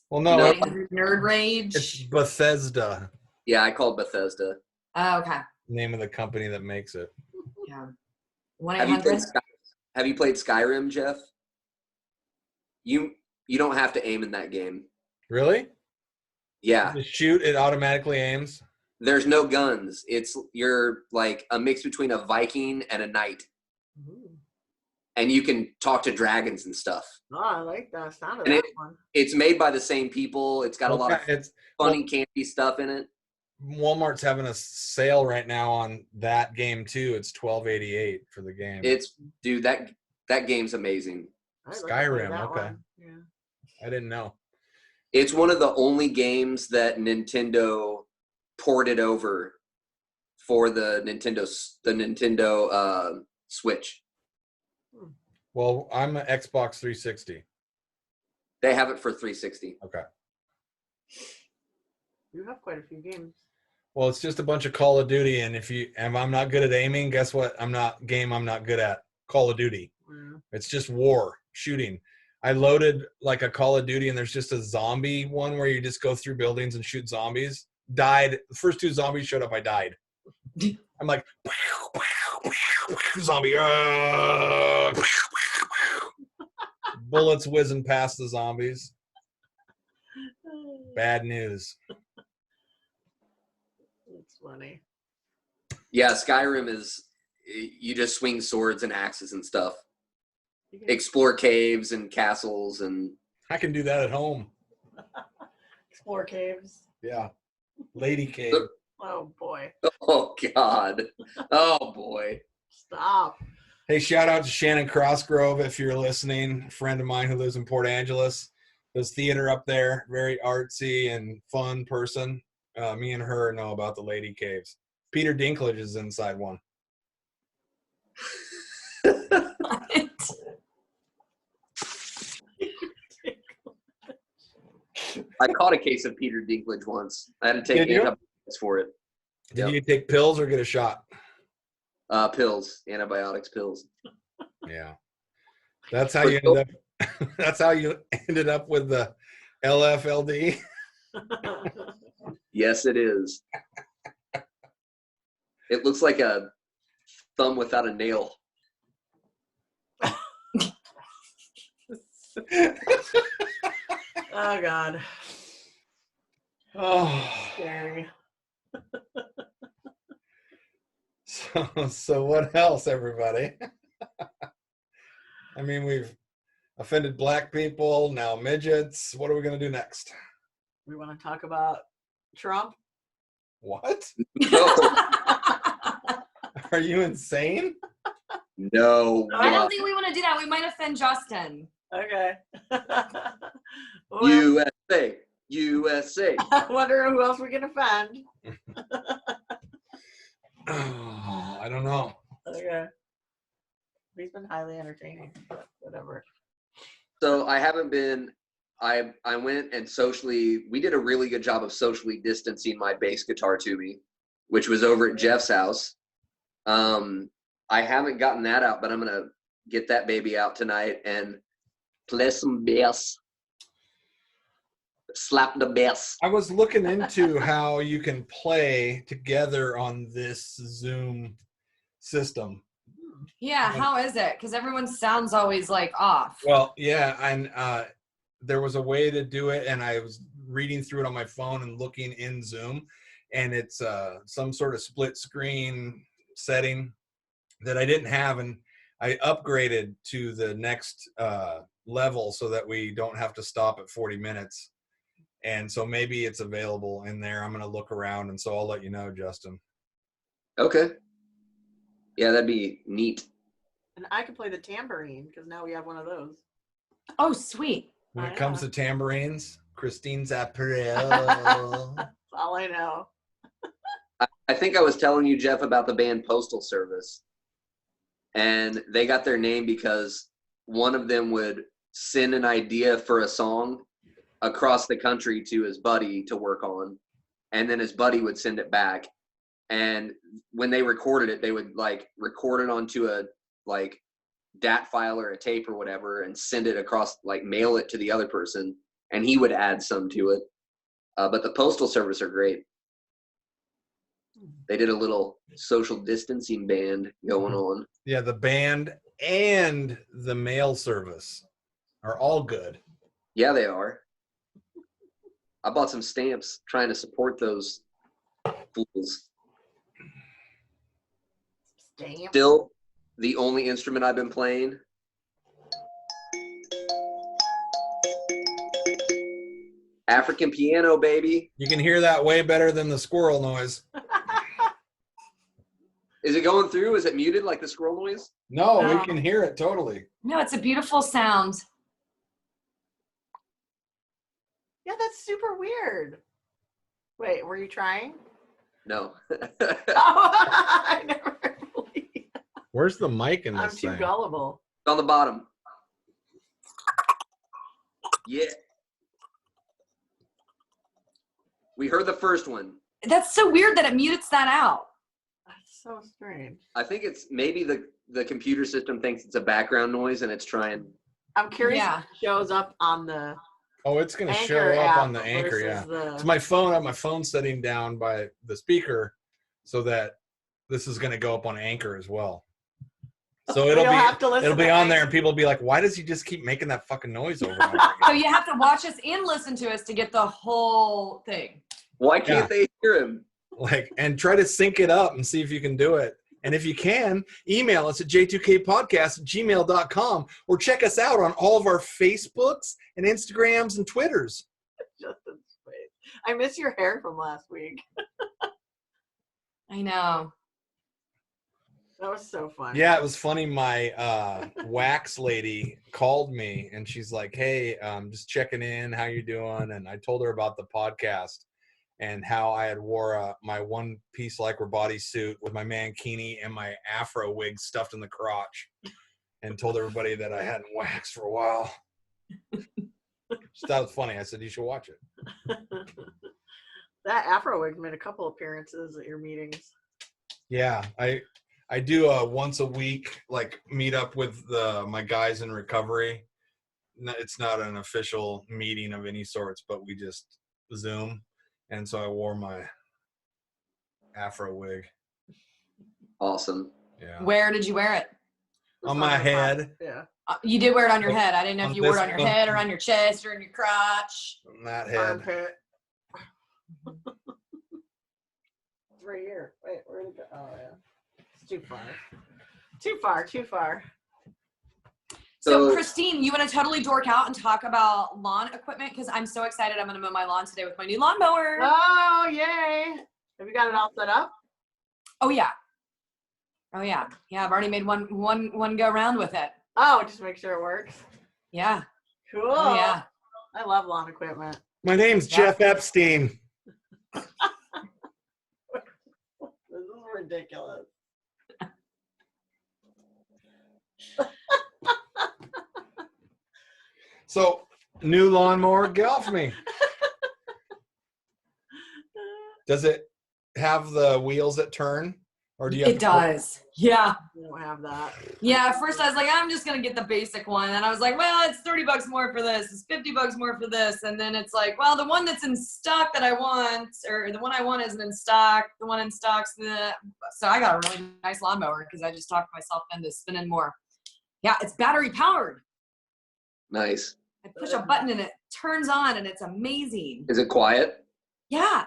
Speaker 2: Well, no.
Speaker 5: 1-800 Nerd Rage?
Speaker 2: It's Bethesda.
Speaker 1: Yeah, I called Bethesda.
Speaker 5: Oh, okay.
Speaker 2: Name of the company that makes it.
Speaker 5: Yeah.
Speaker 1: Have you
Speaker 5: 1-800?
Speaker 1: played Skyrim, Jeff? You don't have to aim in that game.
Speaker 2: Really?
Speaker 1: Yeah.
Speaker 2: You shoot, it automatically aims?
Speaker 1: There's no guns. You're like a mix between a Viking and a knight. And you can talk to dragons and stuff.
Speaker 4: Oh, I like that sound of
Speaker 1: And
Speaker 4: that one.
Speaker 1: It's made by the same people. It's got a lot of funny, campy stuff in it.
Speaker 2: Walmart's having a sale right now on that game too. It's $12.88 for the game.
Speaker 1: Dude, that game's amazing.
Speaker 2: Skyrim,
Speaker 4: that
Speaker 2: okay.
Speaker 4: one. Yeah.
Speaker 2: I didn't know.
Speaker 1: It's one of the only games that Nintendo ported over for the Nintendo Switch.
Speaker 2: Well, I'm an Xbox 360.
Speaker 1: They have it for 360.
Speaker 2: Okay.
Speaker 4: You have quite a few games.
Speaker 2: Well, it's just a bunch of Call of Duty, and if I'm not good at aiming, guess what? I'm not good at Call of Duty.
Speaker 4: Yeah.
Speaker 2: It's just war, shooting. I loaded like a Call of Duty, and there's just a zombie one where you just go through buildings and shoot zombies. Died. The first 2 zombies showed up, I died. I'm like, zombie. Bullets whizzing past the zombies. Bad news.
Speaker 4: That's funny.
Speaker 1: Yeah, Skyrim is, you just swing swords and axes and stuff. Explore caves and castles and...
Speaker 2: I can do that at home.
Speaker 4: Explore caves.
Speaker 2: Yeah. Lady cave.
Speaker 4: Oh, boy.
Speaker 1: Oh, God. Oh, boy.
Speaker 4: Stop.
Speaker 2: Hey, shout out to Shannon Crossgrove if you're listening. A friend of mine who lives in Port Angeles. Does theater up there. Very artsy and fun person. Me and her know about the lady caves. Peter Dinklage is inside one.
Speaker 1: I caught a case of Peter Dinklage once. I had to take antibiotics for it.
Speaker 2: Did you take pills or get a shot?
Speaker 1: Pills, antibiotics, pills.
Speaker 2: Yeah, that's how you ended up. That's how you ended up with the LFLD.
Speaker 1: Yes, it is. It looks like a thumb without a nail.
Speaker 4: Oh God.
Speaker 2: Oh,
Speaker 4: Scary.
Speaker 2: So what else, everybody? I mean, we've offended black people, now midgets. What are we going to do next?
Speaker 4: We want to talk about Trump?
Speaker 2: What?
Speaker 1: No.
Speaker 2: Are you insane?
Speaker 1: No.
Speaker 5: I don't think we want to do that. We might offend Justin.
Speaker 4: Okay.
Speaker 1: USA. USA.
Speaker 4: I wonder who else we can offend.
Speaker 2: Oh, I don't know.
Speaker 4: Okay. He's been highly entertaining, but whatever.
Speaker 1: So I haven't been. I went and we did a really good job of socially distancing my bass guitar to me, which was over at Jeff's house. I haven't gotten that out, but I'm gonna get that baby out tonight and play some bass. Slap the bass.
Speaker 2: I was looking into how you can play together on this Zoom system.
Speaker 5: Yeah, how is it? Because everyone sounds always like off.
Speaker 2: Well, yeah, and there was a way to do it, and I was reading through it on my phone and looking in Zoom, and it's some sort of split screen setting that I didn't have, and I upgraded to the next level so that we don't have to stop at 40 minutes. And so maybe it's available in there. I'm going to look around, and so I'll let you know, Justin.
Speaker 1: Okay. Yeah, that'd be neat.
Speaker 4: And I could play the tambourine because now we have one of those.
Speaker 5: Oh, sweet.
Speaker 2: When it comes to tambourines, Christine's apparel.
Speaker 4: That's all I know.
Speaker 1: I think I was telling you, Jeff, about the band Postal Service. And they got their name because one of them would send an idea for a song across the country to his buddy to work on. And then his buddy would send it back. And when they recorded it, they would record it onto a DAT file or a tape or whatever and send it across, mail it to the other person. And he would add some to it. But the Postal Service are great. They did a little social distancing band going on.
Speaker 2: Yeah, the band and the mail service are all good.
Speaker 1: Yeah, they are. I bought some stamps trying to support those fools.
Speaker 4: Damn.
Speaker 1: Still, the only instrument I've been playing. African piano, baby.
Speaker 2: You can hear that way better than the squirrel noise.
Speaker 1: Is it going through? Is it muted like the squirrel noise?
Speaker 2: No,
Speaker 4: No.
Speaker 2: we can hear it totally.
Speaker 5: No, it's a beautiful sound.
Speaker 4: Yeah, that's super weird. Wait, were you trying?
Speaker 1: No.
Speaker 4: Oh, I never believe.
Speaker 2: Where's the mic in
Speaker 4: I'm
Speaker 2: this
Speaker 4: too
Speaker 2: thing?
Speaker 4: gullible.
Speaker 1: It's on the bottom. Yeah. We heard the first one.
Speaker 5: That's so weird that it mutes that out.
Speaker 4: That's so strange.
Speaker 1: I think it's maybe the computer system thinks it's a background noise and it's trying.
Speaker 4: I'm curious
Speaker 5: Yeah.
Speaker 4: if it shows up on the
Speaker 2: Oh, it's going to show
Speaker 4: Anchor
Speaker 2: up
Speaker 4: app
Speaker 2: on the Anchor,
Speaker 4: versus
Speaker 2: yeah.
Speaker 4: the-
Speaker 2: It's my phone. I have my phone setting down by the speaker so that this is going to go up on Anchor as well. So
Speaker 4: You'll have to listen
Speaker 2: it'll be
Speaker 4: to
Speaker 2: on
Speaker 4: Anchor.
Speaker 2: there, and people will be like, "Why does he just keep making that fucking noise over and over
Speaker 5: So
Speaker 2: again?"
Speaker 5: you have to watch us and listen to us to get the whole thing.
Speaker 1: Why can't they hear him?
Speaker 2: And try to sync it up and see if you can do it. And if you can, email us at J2KPodcast@gmail.com or check us out on all of our Facebooks and Instagrams and Twitters.
Speaker 4: Justin's face. I miss your hair from last week.
Speaker 5: I know.
Speaker 4: That was so fun.
Speaker 2: Yeah, it was funny. My wax lady called me and she's like, "Hey, just checking in. How you doing?" And I told her about the podcast and how I had wore my one-piece lycra bodysuit with my mankini and my afro wig stuffed in the crotch, and told everybody that I hadn't waxed for a while. Just thought it was funny. I said, "You should watch it."
Speaker 4: That afro wig made a couple appearances at your meetings.
Speaker 2: Yeah, I do a once a week like meet up with my guys in recovery. It's not an official meeting of any sorts, but we just Zoom, and so I wore my afro wig.
Speaker 1: Awesome.
Speaker 2: Yeah.
Speaker 5: Where did you wear it?
Speaker 2: On my head.
Speaker 4: Yeah.
Speaker 5: You did wear it on your head. I didn't know if
Speaker 2: On
Speaker 5: you wore it
Speaker 2: this
Speaker 5: on your
Speaker 2: one.
Speaker 5: head or on your chest or on your crotch.
Speaker 2: On that head.
Speaker 4: Armpit. It's right here. Wait, where did it go? Oh, yeah. It's too far. Too far, too far.
Speaker 5: So Kristine, you want to totally dork out and talk about lawn equipment? Because I'm so excited. I'm going to mow my lawn today with my new lawnmower.
Speaker 4: Oh, yay. Have you got it all set up?
Speaker 5: Oh, yeah. Oh, yeah. Yeah, I've already made one go round with it.
Speaker 4: Oh, just make sure it works.
Speaker 5: Yeah.
Speaker 4: Cool.
Speaker 5: Oh, yeah.
Speaker 4: I love lawn equipment.
Speaker 2: My name's Jeff Epstein.
Speaker 4: This is ridiculous.
Speaker 2: So, new lawnmower, get off me. Does it have the wheels that turn? Or do you have
Speaker 5: It does. Yeah.
Speaker 4: We don't have that.
Speaker 5: Yeah, at first I was like, I'm just going to get the basic one. And I was like, well, it's $30 more for this. It's $50 more for this. And then it's like, well, the one that's in stock that I want, or the one I want isn't in stock. The one in stock's the... So I got a really nice lawnmower because I just talked myself into spinning more. Yeah, it's battery powered.
Speaker 1: Nice.
Speaker 5: I push a button and it turns on and it's amazing.
Speaker 1: Is it quiet?
Speaker 5: Yeah.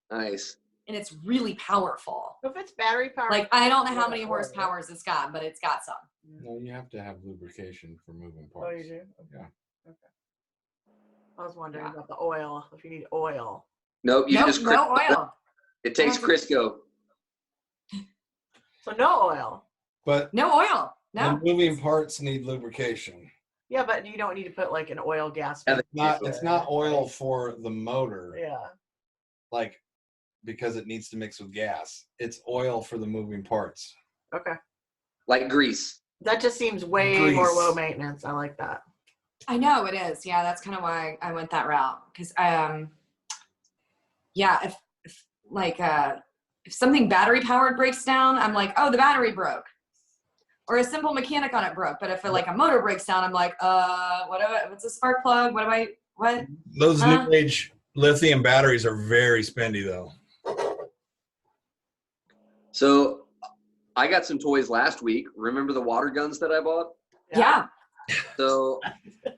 Speaker 1: Nice.
Speaker 5: And it's really powerful.
Speaker 4: If it's battery powered.
Speaker 5: Like, I don't know how many horsepower it's got, but it's got some.
Speaker 2: No, you have to have lubrication for moving
Speaker 4: Oh,
Speaker 2: parts.
Speaker 4: you do?
Speaker 2: Yeah.
Speaker 4: Okay. I was wondering about the oil, if you need oil.
Speaker 1: Nope, you
Speaker 5: Nope,
Speaker 1: just
Speaker 5: no oil.
Speaker 1: It takes Crisco.
Speaker 4: So no oil.
Speaker 2: But
Speaker 5: No oil. No.
Speaker 2: the moving parts need lubrication.
Speaker 4: Yeah, but you don't need to put like an oil gas.
Speaker 1: Yeah,
Speaker 2: It's not oil for the motor.
Speaker 4: Yeah.
Speaker 2: Like, because it needs to mix with gas. It's oil for the moving parts.
Speaker 4: Okay.
Speaker 1: Like grease.
Speaker 4: That just seems way
Speaker 2: Grease.
Speaker 4: more low maintenance. I like that.
Speaker 5: I know it is. Yeah, that's kind of why I went that route. Because, yeah, if something battery powered breaks down, I'm like, oh, the battery broke. Or a simple mechanic on it broke. But if a motor breaks down, I'm like, what's a spark plug? What?
Speaker 2: Those new age lithium batteries are very spendy, though.
Speaker 1: So I got some toys last week. Remember the water guns that I bought?
Speaker 5: Yeah.
Speaker 1: So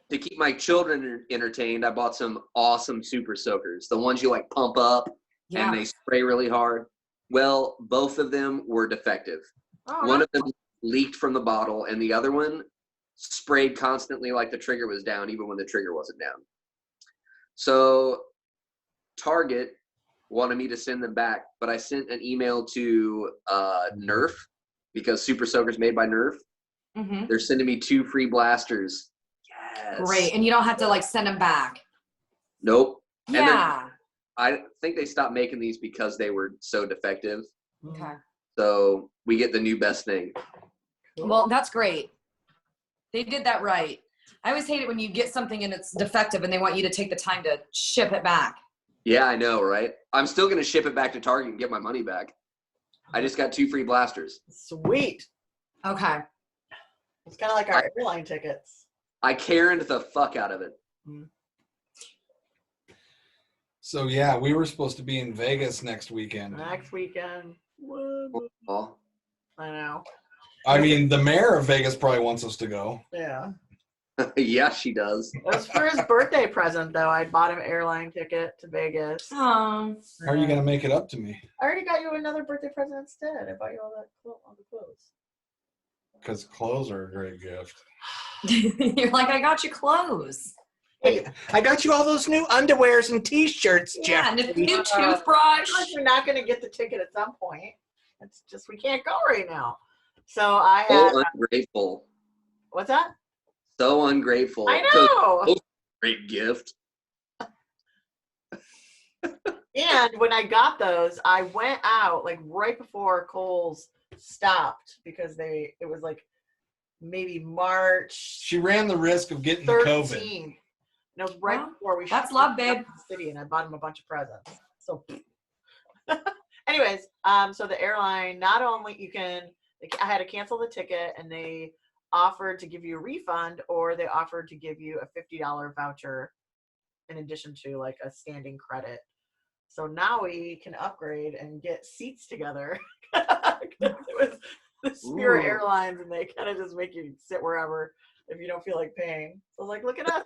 Speaker 1: to keep my children entertained, I bought some awesome super soakers. The ones you like pump up
Speaker 5: Yeah.
Speaker 1: and they spray really hard. Well, both of them were defective.
Speaker 4: Oh,
Speaker 1: One of them leaked from the bottle and the other one sprayed constantly like the trigger was down even when the trigger wasn't down. So Target wanted me to send them back, but I sent an email to Nerf because Super Soaker's made by Nerf.
Speaker 5: Mm-hmm.
Speaker 1: They're sending me 2 free blasters. Yes.
Speaker 5: Great. And you don't have to send them back.
Speaker 1: Nope. And then
Speaker 5: Yeah.
Speaker 1: I think they stopped making these because they were so defective.
Speaker 5: Okay.
Speaker 1: So we get the new best thing.
Speaker 5: Well, that's great. They did that right. I always hate it when you get something and it's defective and they want you to take the time to ship it back.
Speaker 1: Yeah, I know, right? I'm still going to ship it back to Target and get my money back. I just got 2 free blasters.
Speaker 4: Sweet.
Speaker 5: Okay.
Speaker 4: It's kind of like our airline tickets.
Speaker 1: I Karen'd the fuck out of it.
Speaker 2: So, yeah, we were supposed to be in Vegas next weekend.
Speaker 4: Next weekend.
Speaker 1: Oh.
Speaker 4: I know.
Speaker 2: I mean, the mayor of Vegas probably wants us to go.
Speaker 4: Yeah.
Speaker 1: Yeah, she does.
Speaker 4: It was for his birthday present, though. I bought him an airline ticket to Vegas.
Speaker 5: Oh.
Speaker 2: How are you going to make it up to me?
Speaker 4: I already got you another birthday present instead. I bought you all the clothes.
Speaker 2: Because clothes are a great gift.
Speaker 5: You're like, I got you clothes.
Speaker 2: Hey, I got you all those new underwears and T-shirts,
Speaker 5: Yeah,
Speaker 2: Jeff.
Speaker 5: and a new toothbrush.
Speaker 4: You're not going to get the ticket at some point. It's just we can't go right now. So I had.
Speaker 1: So ungrateful.
Speaker 4: What's that?
Speaker 1: So ungrateful.
Speaker 4: I know.
Speaker 1: Great gift.
Speaker 4: And when I got those, I went out like right before Kohl's stopped because it was like maybe March.
Speaker 2: She ran the risk of getting
Speaker 4: 13th.
Speaker 2: the COVID.
Speaker 4: And it was right before we.
Speaker 5: That's love, babe.
Speaker 4: The city, and I bought him a bunch of presents. So, anyways, so the airline not only I had to cancel the ticket, and they offered to give you a refund, or they offered to give you a $50 voucher in addition to like a standing credit. So now we can upgrade and get seats together. It was the Spirit Airlines, and they kind of just make you sit wherever if you don't feel like paying. So like, look at us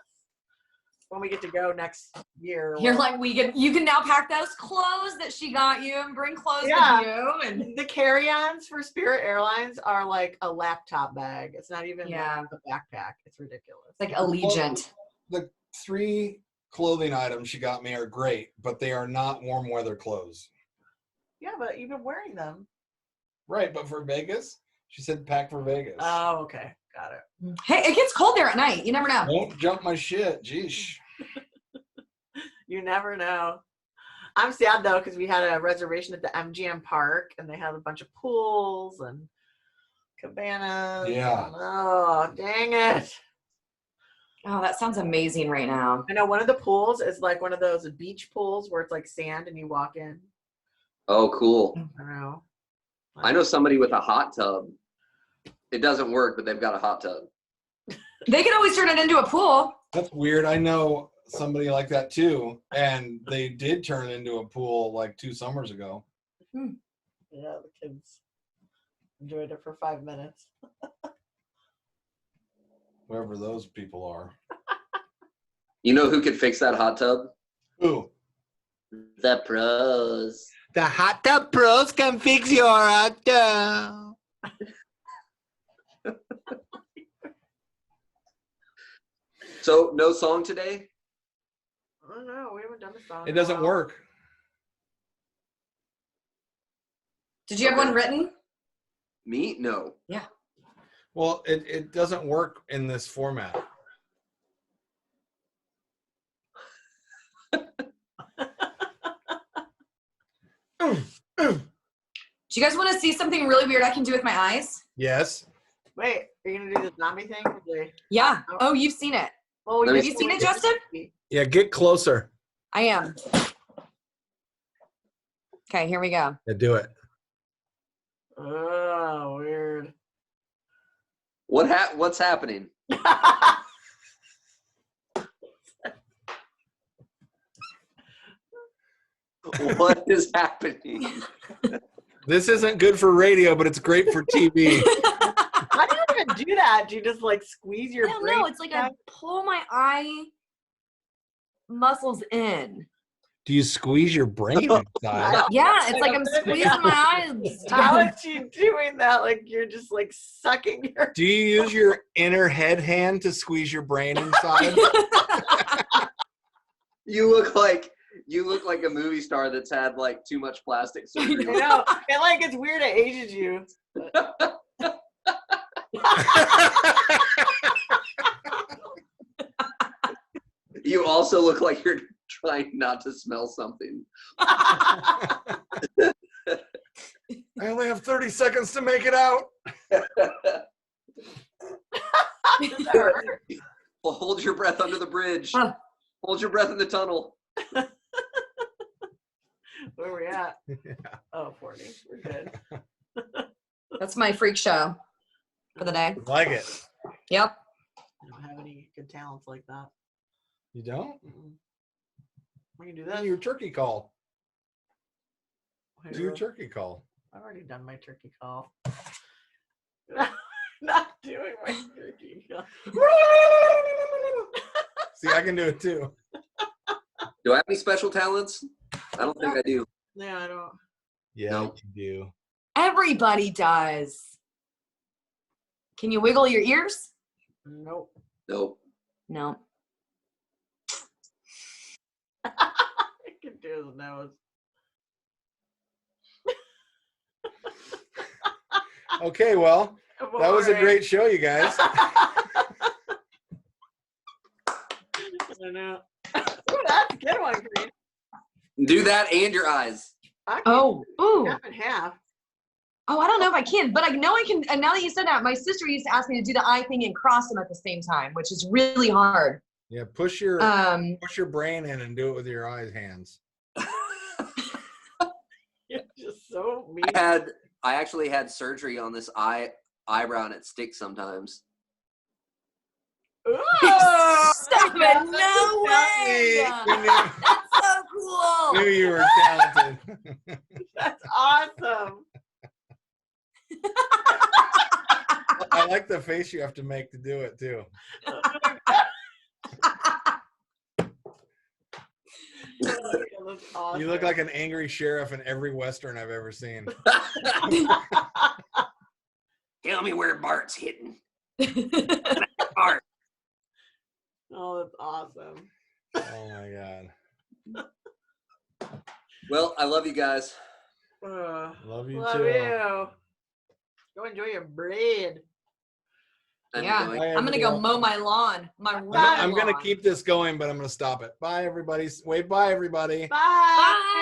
Speaker 4: when we get to go next year.
Speaker 5: You're like, you can now pack those clothes that she got you and bring clothes with you. And
Speaker 4: the carry-ons for Spirit Airlines are like a laptop bag. It's not even like a backpack. It's ridiculous.
Speaker 5: It's like Allegiant.
Speaker 2: The 3 clothing items she got me are great, but they are not warm weather clothes.
Speaker 4: Yeah, but you've been wearing them.
Speaker 2: Right, but for Vegas, she said pack for Vegas.
Speaker 4: Oh, okay. Got it.
Speaker 5: Hey, it gets cold there at night. You never know.
Speaker 2: Don't jump my shit. Jeesh.
Speaker 4: You never know. I'm sad though because we had a reservation at the MGM Park, and they had a bunch of pools and cabanas.
Speaker 2: Yeah.
Speaker 4: Oh, dang it.
Speaker 5: Oh, that sounds amazing right now.
Speaker 4: I know one of the pools is like one of those beach pools where it's like sand and you walk in.
Speaker 1: Oh, cool.
Speaker 4: I
Speaker 1: know somebody with a hot tub. It doesn't work, but they've got a hot tub.
Speaker 5: They can always turn it into a pool.
Speaker 2: That's weird. I know somebody like that too, and they did turn it into a pool like 2 summers ago.
Speaker 4: Yeah, the kids enjoyed it for 5 minutes.
Speaker 2: Whoever those people are.
Speaker 1: You know who could fix that hot tub?
Speaker 2: Who?
Speaker 1: The pros.
Speaker 2: The hot tub pros can fix your hot tub.
Speaker 1: So no song today?
Speaker 4: Oh no, we haven't done a song.
Speaker 2: It doesn't work.
Speaker 5: Did you have one written?
Speaker 1: Me? No.
Speaker 5: Yeah.
Speaker 2: Well, it doesn't work in this format.
Speaker 5: Do you guys want to see something really weird I can do with my eyes?
Speaker 2: Yes.
Speaker 4: Wait, are you gonna do the zombie thing?
Speaker 5: Yeah. Oh, you've seen it.
Speaker 4: Well,
Speaker 5: Have you seen it, Justin?
Speaker 2: Yeah, get closer.
Speaker 5: I am. Okay, here we go.
Speaker 2: Yeah, do it.
Speaker 4: Oh, weird.
Speaker 1: What's happening? What is happening?
Speaker 2: This isn't good for radio, but it's great for TV.
Speaker 4: How do you even do that? Do you just like squeeze your
Speaker 5: I don't
Speaker 4: brain?
Speaker 5: know. It's like I pull my eye muscles in.
Speaker 2: Do you squeeze your brain inside?
Speaker 5: Yeah, it's like I'm squeezing my eyes.
Speaker 4: How is she doing that? Like you're just like sucking your.
Speaker 2: Do you use your inner head hand to squeeze your brain inside?
Speaker 1: You look like a movie star that's had like too much plastic surgery.
Speaker 4: I know. And like it's weird it ages you.
Speaker 1: You also look like you're trying not to smell something.
Speaker 2: I only have 30 seconds to make it out.
Speaker 1: Well, hold your breath under the bridge. Hold your breath in the tunnel.
Speaker 4: Where are we at? Oh, 40. We're good.
Speaker 5: That's my freak show for the day.
Speaker 2: Like it.
Speaker 5: Yep.
Speaker 4: I don't have any good talents like that.
Speaker 2: You don't?
Speaker 4: We can do
Speaker 2: Then
Speaker 4: this.
Speaker 2: your turkey call.
Speaker 4: Here
Speaker 2: Do
Speaker 4: we
Speaker 2: your
Speaker 4: go.
Speaker 2: turkey call.
Speaker 4: I've already done my turkey call. Not doing my turkey call.
Speaker 2: See, I can do it too.
Speaker 1: Do I have any special talents? I don't think I do.
Speaker 4: Yeah, I don't.
Speaker 2: Yeah,
Speaker 1: No.
Speaker 2: you do.
Speaker 5: Everybody does. Can you wiggle your ears?
Speaker 4: Nope.
Speaker 1: Nope.
Speaker 5: No.
Speaker 4: I can do his nose.
Speaker 2: Okay, well, that was a great show, you guys.
Speaker 4: I know. Ooh, that's a good one, Corinne.
Speaker 1: Do that and your eyes.
Speaker 3: Oh, ooh.
Speaker 4: Half and half.
Speaker 3: Oh, I don't know if I can, but I know I can. And now that you said that, my sister used to ask me to do the eye thing and cross them at the same time, which is really hard.
Speaker 2: Yeah, push your brain in and do it with your eyes hands.
Speaker 4: You're just so mean.
Speaker 1: I actually had surgery on this eyebrow and it sticks sometimes.
Speaker 5: Stop it! No way! That's so cool.
Speaker 2: Knew you were talented.
Speaker 4: That's awesome.
Speaker 2: I like the face you have to make to do it too.
Speaker 4: That's awesome.
Speaker 2: You look like an angry sheriff in every Western I've ever seen.
Speaker 1: Tell me where Bart's hidden. Bart.
Speaker 4: Oh, that's awesome.
Speaker 2: Oh my God.
Speaker 1: Well, I love you guys.
Speaker 2: Love you
Speaker 4: Love
Speaker 2: too.
Speaker 4: you. Go enjoy your bread.
Speaker 3: Yeah.
Speaker 5: I'm gonna go mow my lawn.
Speaker 2: I'm gonna keep this going, but I'm gonna stop it. Bye, everybody. Wait, bye, everybody.
Speaker 4: Bye.
Speaker 5: Bye.